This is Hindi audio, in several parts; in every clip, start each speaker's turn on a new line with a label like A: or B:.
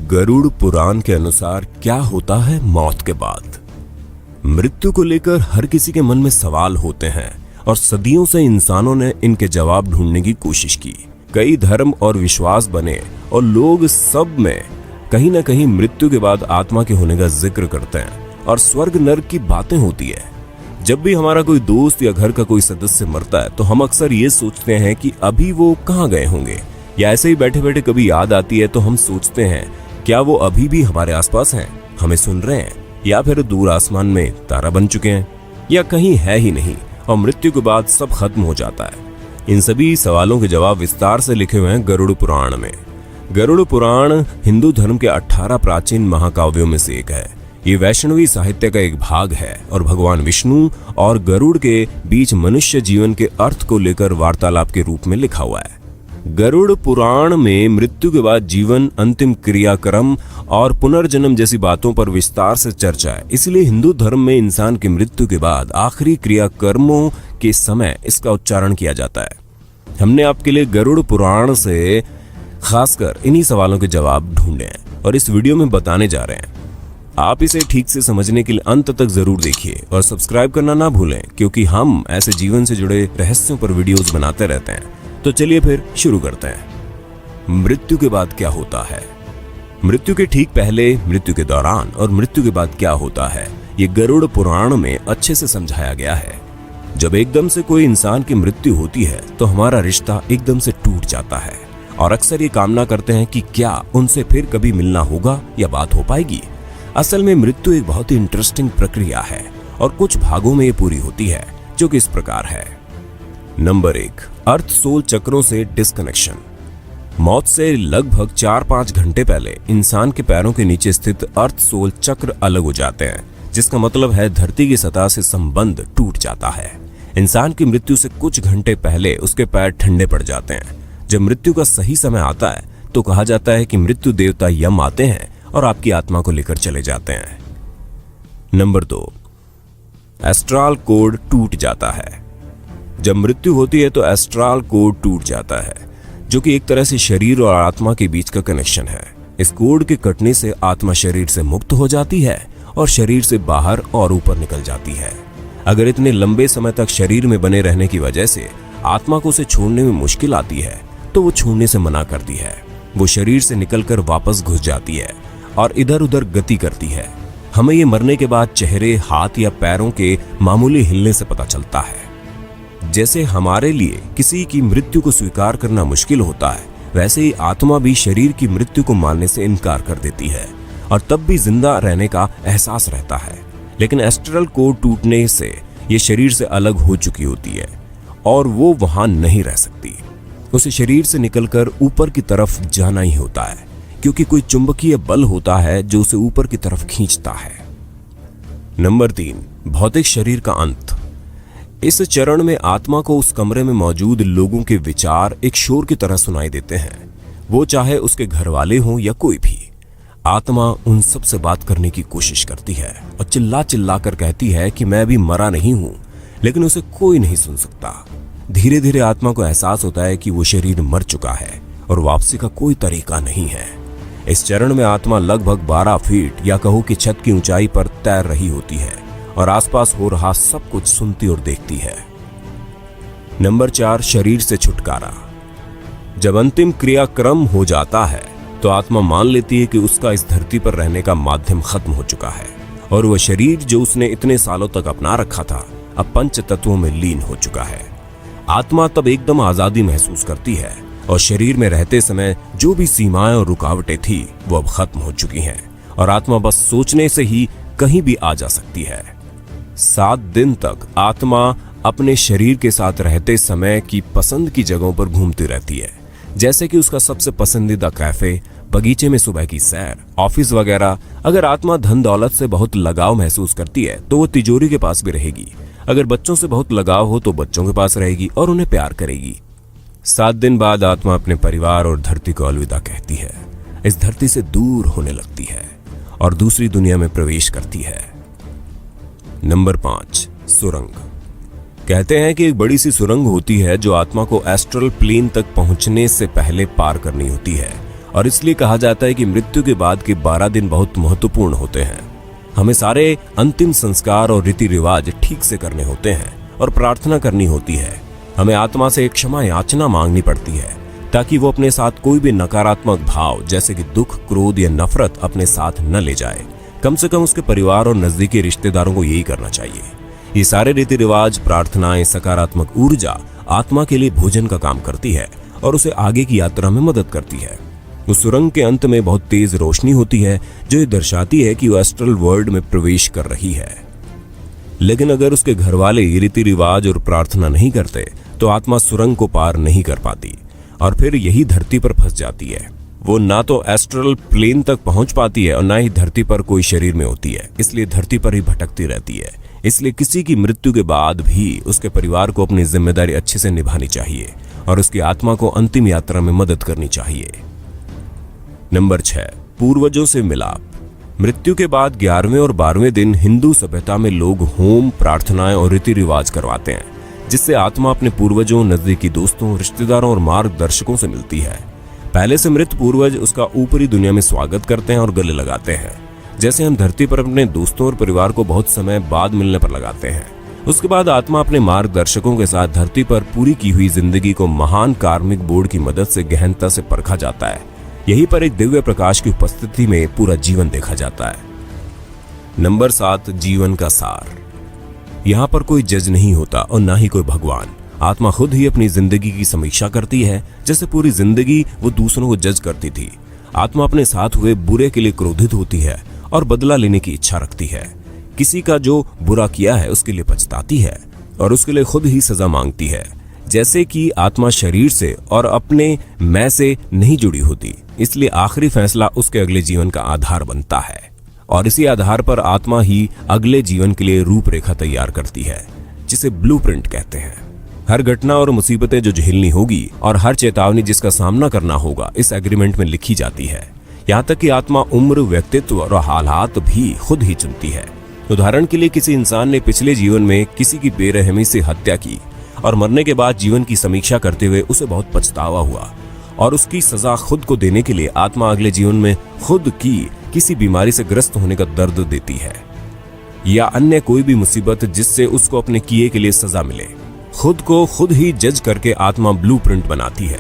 A: गरुड़ पुराण के अनुसार क्या होता है मौत के बाद। मृत्यु को लेकर हर किसी के मन में सवाल होते हैं और सदियों से इंसानों ने इनके जवाब ढूंढने की कोशिश की। कई धर्म और विश्वास बने और लोग सब में कहीं ना कहीं मृत्यु के बाद आत्मा के होने का जिक्र करते हैं और स्वर्ग नर्क की बातें होती है। जब भी हमारा कोई दोस्त या घर का कोई सदस्य मरता है तो हम अक्सर ये सोचते हैं कि अभी वो कहाँ गए होंगे, या ऐसे ही बैठे बैठे कभी याद आती है तो हम सोचते हैं क्या वो अभी भी हमारे आसपास हैं, हमें सुन रहे हैं, या फिर दूर आसमान में तारा बन चुके हैं, या कहीं है ही नहीं और मृत्यु के बाद सब खत्म हो जाता है। इन सभी सवालों के जवाब विस्तार से लिखे हुए हैं गरुड़ पुराण में। गरुड़ पुराण हिंदू धर्म के 18 प्राचीन महाकाव्यों में से एक है। ये वैष्णवी साहित्य का एक भाग है और भगवान विष्णु और गरुड़ के बीच मनुष्य जीवन के अर्थ को लेकर वार्तालाप के रूप में लिखा हुआ है। गरुड़ पुराण में मृत्यु के बाद जीवन, अंतिम क्रियाक्रम और पुनर्जन्म जैसी बातों पर विस्तार से चर्चा है। इसलिए हिंदू धर्म में इंसान की मृत्यु के बाद आखिरी क्रियाकर्मों के समय इसका उच्चारण किया जाता है। हमने आपके लिए गरुड़ पुराण से खासकर इन्हीं सवालों के जवाब ढूंढे हैं और इस वीडियो में बताने जा रहे हैं। आप इसे ठीक से समझने के लिए अंत तक जरूर देखिए और सब्सक्राइब करना ना भूलें, क्योंकि हम ऐसे जीवन से जुड़े रहस्यों पर वीडियोस बनाते रहते हैं। तो चलिए फिर शुरू करते हैं। मृत्यु के बाद क्या होता है। मृत्यु के ठीक पहले, मृत्यु के दौरान और मृत्यु के बाद क्या होता है, ये गरुड़ पुराण में अच्छे से समझाया गया है। जब एकदम से कोई इंसान की मृत्यु होती है तो हमारा रिश्ता एकदम से टूट जाता है और अक्सर ये कामना करते हैं कि क्या उनसे फिर कभी मिलना होगा या बात हो पाएगी। असल में मृत्यु एक बहुत ही इंटरेस्टिंग प्रक्रिया है और कुछ भागों में ये पूरी होती है, जो कि इस प्रकार है। नंबर 1, अर्थ सोल चक्रों से डिस्कनेक्शन। मौत से लगभग 4-5 घंटे पहले इंसान के पैरों के नीचे स्थित अर्थ सोल चक्र अलग हो जाते हैं, जिसका मतलब है धरती की सतह से संबंध टूट जाता है। इंसान की मृत्यु से कुछ घंटे पहले उसके पैर ठंडे पड़ जाते हैं। जब मृत्यु का सही समय आता है तो कहा जाता है कि मृत्यु देवता यम आते हैं और आपकी आत्मा को लेकर चले जाते हैं। नंबर 2, एस्ट्रल कोड टूट जाता है। जब मृत्यु होती है तो एस्ट्रल कोड टूट जाता है, जो कि एक तरह से शरीर और आत्मा के बीच का कनेक्शन है। इस कोड के कटने से आत्मा शरीर से मुक्त हो जाती है और शरीर से बाहर और ऊपर निकल जाती है। अगर इतने लंबे समय तक शरीर में बने रहने की वजह से आत्मा को उसे छोड़ने में मुश्किल आती है तो वो छोड़ने से मना करती है। वो शरीर से निकलकर वापस घुस जाती है और इधर उधर गति करती है। हमें ये मरने के बाद चेहरे, हाथ या पैरों के मामूली हिलने से पता चलता है। जैसे हमारे लिए किसी की मृत्यु को स्वीकार करना मुश्किल होता है, वैसे ही आत्मा भी शरीर की मृत्यु को मानने से इनकार कर देती है और तब भी जिंदा रहने का एहसास रहता है। लेकिन एस्ट्रल कोड टूटने से ये शरीर से अलग हो चुकी होती है और वो वहां नहीं रह सकती। उसे शरीर से निकलकर ऊपर की तरफ जाना ही होता है, क्योंकि कोई चुंबकीय बल होता है जो उसे ऊपर की तरफ खींचता है। नंबर 3, भौतिक शरीर का अंत। इस चरण में आत्मा को उस कमरे में मौजूद लोगों के विचार एक शोर की तरह सुनाई देते हैं। वो चाहे उसके घर वाले हों या कोई भी, आत्मा उन सब से बात करने की कोशिश करती है और चिल्ला चिल्ला कर कहती है कि मैं अभी मरा नहीं हूं, लेकिन उसे कोई नहीं सुन सकता। धीरे धीरे आत्मा को एहसास होता है कि वो शरीर मर चुका है और वापसी का कोई तरीका नहीं है। इस चरण में आत्मा लगभग 12 फीट या कहो कि छत की ऊंचाई पर तैर रही होती है और आसपास हो रहा सब कुछ सुनती और देखती है। नंबर 4, शरीर से छुटकारा। जब अंतिम क्रियाक्रम हो जाता है तो आत्मा मान लेती है कि उसका इस धरती पर रहने का माध्यम खत्म हो चुका है और वह शरीर जो उसने इतने सालों तक अपना रखा था अब पंच तत्वों में लीन हो चुका है। आत्मा तब एकदम आजादी महसूस करती है और शरीर में रहते समय जो भी सीमाएं और रुकावटें थी वो अब खत्म हो चुकी हैं और आत्मा बस सोचने से ही कहीं भी आ जा सकती है। 7 दिन तक आत्मा अपने शरीर के साथ रहते समय की पसंद की जगहों पर घूमती रहती है, जैसे कि उसका सबसे पसंदीदा कैफे, बगीचे में सुबह की सैर, ऑफिस वगैरह। अगर आत्मा धन दौलत से बहुत लगाव महसूस करती है तो वो तिजोरी के पास भी रहेगी। अगर बच्चों से बहुत लगाव हो तो बच्चों के पास रहेगी और उन्हें प्यार करेगी। 7 दिन बाद आत्मा अपने परिवार और धरती को अलविदा कहती है, इस धरती से दूर होने लगती है और दूसरी दुनिया में प्रवेश करती है। नंबर 5, सुरंग। कहते हैं कि एक बड़ी सी सुरंग होती है जो आत्मा को एस्ट्रल प्लेन तक पहुंचने से पहले पार करनी होती है और इसलिए कहा जाता है कि मृत्यु के बाद के 12 दिन बहुत महत्वपूर्ण होते हैं। हमें सारे अंतिम संस्कार और रीति रिवाज ठीक से करने होते हैं और प्रार्थना करनी होती है। हमें आत्मा से क्षमा याचना मांगनी पड़ती है ताकि वो अपने साथ कोई भी नकारात्मक भाव जैसे कि दुख, क्रोध या नफरत अपने साथ न ले जाए। कम से कम उसके परिवार और नजदीकी रिश्तेदारों को यही करना चाहिए। ये सारे रीति रिवाज, प्रार्थनाएं, सकारात्मक ऊर्जा आत्मा के लिए भोजन का काम करती है और उसे आगे की यात्रा में मदद करती है। उस सुरंग के अंत में बहुत तेज रोशनी होती है जो ये दर्शाती है कि वो एस्ट्रल वर्ल्ड में प्रवेश कर रही है। लेकिन अगर उसके घर वाले रीति रिवाज और प्रार्थना नहीं करते तो आत्मा सुरंग को पार नहीं कर पाती और फिर यही धरती पर फंस जाती है। वो ना तो एस्ट्रल प्लेन तक पहुंच पाती है और ना ही धरती पर कोई शरीर में होती है, इसलिए धरती पर ही भटकती रहती है। इसलिए किसी की मृत्यु के बाद भी उसके परिवार को अपनी जिम्मेदारी अच्छे से निभानी चाहिए और उसकी आत्मा को अंतिम यात्रा में मदद करनी चाहिए। नंबर 6, पूर्वजों से मिलाप। मृत्यु के बाद 11वें और 12वें दिन हिंदू सभ्यता में लोग होम, प्रार्थनाएं और रीति रिवाज करवाते हैं, जिससे आत्मा अपने पूर्वजों, नजदीकी दोस्तों, रिश्तेदारों और मार्गदर्शकों से मिलती है। पहले से मृत पूर्वज उसका ऊपरी दुनिया में स्वागत करते हैं और गले लगाते हैं, जैसे हम धरती पर अपने दोस्तों और परिवार को बहुत समय बाद मिलने पर लगाते हैं। उसके बाद आत्मा अपने मार्गदर्शकों के साथ धरती पर पूरी की हुई जिंदगी को महान कार्मिक बोर्ड की मदद से गहनता से परखा जाता है। यहीं पर एक दिव्य प्रकाश की उपस्थिति में पूरा जीवन देखा जाता है। नंबर 7, जीवन का सार। यहाँ पर कोई जज नहीं होता और ना ही कोई भगवान। आत्मा खुद ही अपनी जिंदगी की समीक्षा करती है, जैसे पूरी जिंदगी वो दूसरों को जज करती थी। आत्मा अपने साथ हुए बुरे के लिए क्रोधित होती है और बदला लेने की इच्छा रखती है। किसी का जो बुरा किया है उसके लिए पछताती है और उसके लिए खुद ही सजा मांगती है। जैसे कि आत्मा शरीर से और अपने मैं से नहीं जुड़ी होती, इसलिए आखिरी फैसला उसके अगले जीवन का आधार बनता है और इसी आधार पर आत्मा ही अगले जीवन के लिए रूपरेखा तैयार करती है, जिसे ब्लूप्रिंट कहते हैं। हर घटना और मुसीबतें जो झेलनी होगी और हर चेतावनी जिसका सामना करना होगा इस एग्रीमेंट में लिखी जाती है। यहाँ तक कि आत्मा उम्र, व्यक्तित्व और हालात भी खुद ही चुनती है। उदाहरण के लिए किसी इंसान ने पिछले जीवन में किसी की बेरहमी से हत्या की और मरने के बाद जीवन की समीक्षा करते हुए उसे बहुत पछतावा हुआ और उसकी सजा खुद को देने के लिए आत्मा अगले जीवन में खुद की किसी बीमारी से ग्रस्त होने का दर्द देती है या अन्य कोई भी मुसीबत जिससे उसको अपने किए के लिए सजा मिले। खुद को खुद ही जज करके आत्मा ब्लूप्रिंट बनाती है।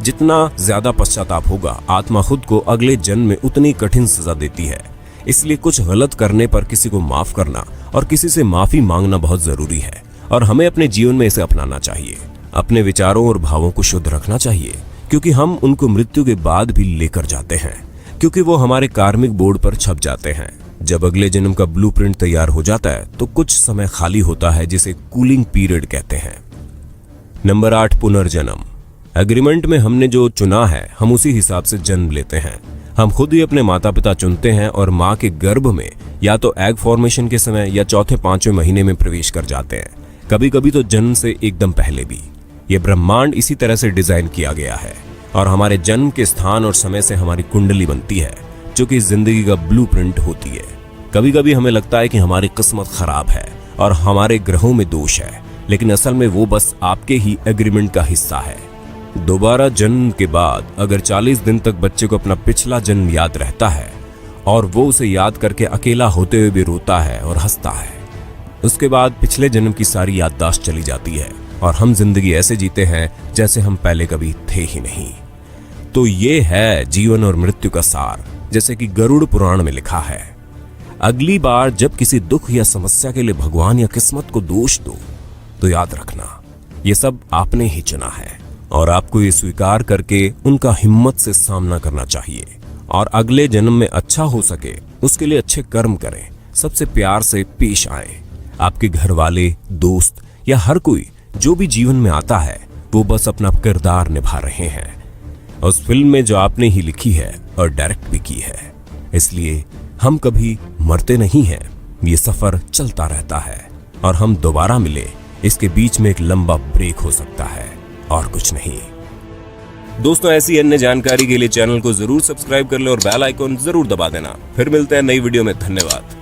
A: जितना ज्यादा पश्चाताप होगा, आत्मा खुद को अगले जन्म में उतनी कठिन सजा देती है। इसलिए कुछ गलत करने पर किसी को माफ करना और किसी से माफी मांगना बहुत जरूरी है और हमें अपने जीवन में इसे अपनाना चाहिए। अपने विचारों और भावों को शुद्ध रखना चाहिए क्योंकि हम उनको मृत्यु के बाद भी लेकर जाते हैं, क्योंकि वो हमारे कार्मिक बोर्ड पर छप जाते हैं। जब अगले जन्म का ब्लूप्रिंट तैयार हो जाता है तो कुछ समय खाली होता है, जिसे कूलिंग पीरियड कहते हैं। नंबर 8, पुनर्जन्म। एग्रीमेंट में हमने जो चुना है हम उसी हिसाब से जन्म लेते हैं। हम खुद ही अपने माता पिता चुनते हैं और माँ के गर्भ में या तो एग फॉर्मेशन के समय या चौथे 5वें महीने में प्रवेश कर जाते हैं, कभी कभी तो जन्म से एकदम पहले भी। ये ब्रह्मांड इसी तरह से डिजाइन किया गया है और हमारे जन्म के स्थान और समय से हमारी कुंडली बनती है, जो कि जिंदगी का ब्लूप्रिंट होती है। कभी कभी हमें लगता है कि हमारी किस्मत खराब है और हमारे ग्रहों में दोष है, लेकिन असल में वो बस आपके ही एग्रीमेंट का हिस्सा है। दोबारा जन्म के बाद अगर 40 दिन तक बच्चे को अपना पिछला जन्म याद रहता है और वो उसे याद करके अकेला होते हुए भी रोता है और हंसता है, उसके बाद पिछले जन्म की सारी याददाश्त चली जाती है और हम जिंदगी ऐसे जीते हैं जैसे हम पहले कभी थे ही नहीं। तो ये है जीवन और मृत्यु का सार, जैसे कि गरुड़ पुराण में लिखा है। अगली बार जब किसी दुख या समस्या के लिए भगवान या किस्मत को दोष दो तो याद रखना ये सब आपने ही चुना है और आपको ये स्वीकार करके उनका हिम्मत से सामना करना चाहिए और अगले जन्म में अच्छा हो सके उसके लिए अच्छे कर्म करें, सबसे प्यार से पेश आए। आपके घर वाले, दोस्त या हर कोई जो भी जीवन में आता है वो बस अपना किरदार निभा रहे हैं उस फिल्म में जो आपने ही लिखी है और डायरेक्ट भी की है। इसलिए हम कभी मरते नहीं हैं, ये सफर चलता रहता है और हम दोबारा मिले इसके बीच में एक लंबा ब्रेक हो सकता है और कुछ नहीं। दोस्तों, ऐसी अन्य जानकारी के लिए चैनल को जरूर सब्सक्राइब कर ले और बेल आइकॉन जरूर दबा देना। फिर मिलते हैं नई वीडियो में। धन्यवाद।